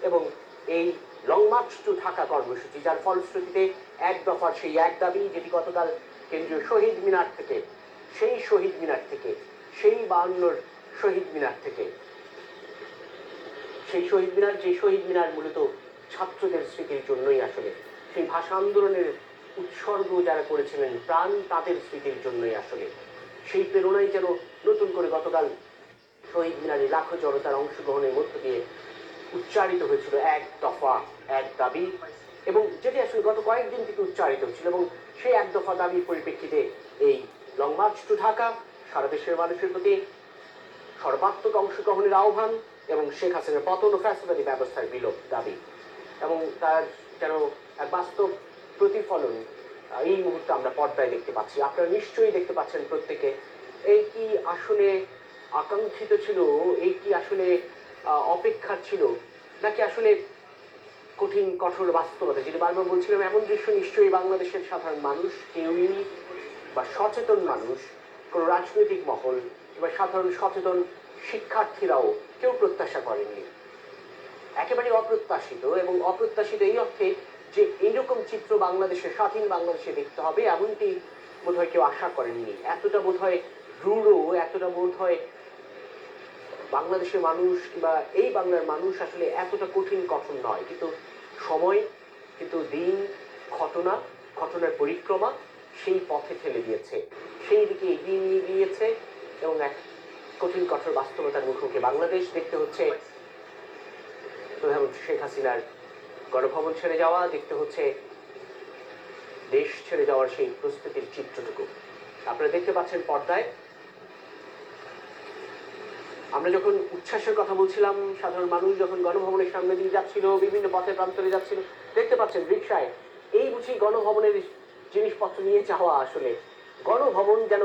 এবং এই long March two Dhaka কর্মসূচি, যার ফলশ্রুতিতে এক দফার সেই এক দাবি, যেটি গতকাল কেন্দ্রীয় শহীদ মিনার থেকে, সেই শহীদ মিনার থেকে, সেই 52 শহীদ মিনার থেকে, সেই শহীদ মিনার, যে শহীদ মিনার মূলত ছাত্রদের স্মৃতির জন্যই, আসলে সেই ভাষা আন্দোলনের উৎসর্গ যারা করেছিলেন প্রাণ, তাদের স্মৃতির জন্যই আসলে সেই প্রেরণাই যেন নতুন করে গতকাল শহীদ মিনারে লাখো জনতার অংশগ্রহণের মধ্য দিয়ে উচ্চারিত হয়েছিল এক দফা এক দাবি, এবং যেটি আসলে গত কয়েকদিন থেকে উচ্চারিত হচ্ছিল। এবং সেই এক দফা দাবির পরিপ্রেক্ষিতে এই লং মার্চ টু ঢাকা, সারা দেশের মানুষের প্রতি সর্বাত্মক অংশগ্রহণের আহ্বান এবং শেখ হাসিনার পতন ও ফ্যাসিবাদী ব্যবস্থার বিলোপ দাবি, এবং তার যেন এক বাস্তব প্রতিফলন এই মুহূর্তে আমরা পর্দায় দেখতে পাচ্ছি। আপনারা নিশ্চয়ই দেখতে পাচ্ছেন প্রত্যেকে। এই কি আসলে আকাঙ্ক্ষিত ছিল, এই কি আসলে অপেক্ষা ছিল, নাকি আসলে কঠিন কঠোর বাস্তবতা? যেটি বারবার বলছিলাম, এমন দৃশ্য নিশ্চয়ই বাংলাদেশের সাধারণ মানুষ কেউই, বা সচেতন মানুষ, কোনো রাজনৈতিক মহল কিংবা সাধারণ সচেতন শিক্ষার্থীরাও কেউ প্রত্যাশা করেননি। একেবারে অপ্রত্যাশিত, এবং অপ্রত্যাশিত এই অর্থে যে এইরকম চিত্র বাংলাদেশের, স্বাধীন বাংলাদেশে দেখতে হবে, এমনটি বোধহয় কেউ আশা করেননি। এতটা বোধহয় রূঢ়, এতটা বোধহয় বাংলাদেশের মানুষ কিংবা এই বাংলার মানুষ আসলে এতটা কঠিন কঠোর নয়। কিন্তু সময়, কিন্তু দিন, ঘটনার পরিক্রমা সেই পথে ঠেলে দিয়েছে, সেই দিকে এগিয়ে নিয়ে গিয়েছে, এবং এক কঠিন কঠোর বাস্তবতার মুখোমুখি বাংলাদেশ দেখতে হচ্ছে। প্রধানমন্ত্রী শেখ হাসিনার গণভবন ছেড়ে যাওয়া, দেখতে হচ্ছে দেশ ছেড়ে যাওয়ার সেই প্রস্তুতির চিত্রটুকু আপনারা দেখতে পাচ্ছেন পর্দায়। আমরা যখন উচ্ছ্বাসের কথা বলছিলাম, সাধারণ মানুষ যখন গণভবনের সামনে দিয়ে যাচ্ছিল, বিভিন্ন পথে প্রান্তরে যাচ্ছিল, দেখতে পাচ্ছেন রিকশায় এই বুঝি গণভবনের জিনিসপত্র নিয়ে যাওয়া। আসলে গণভবন যেন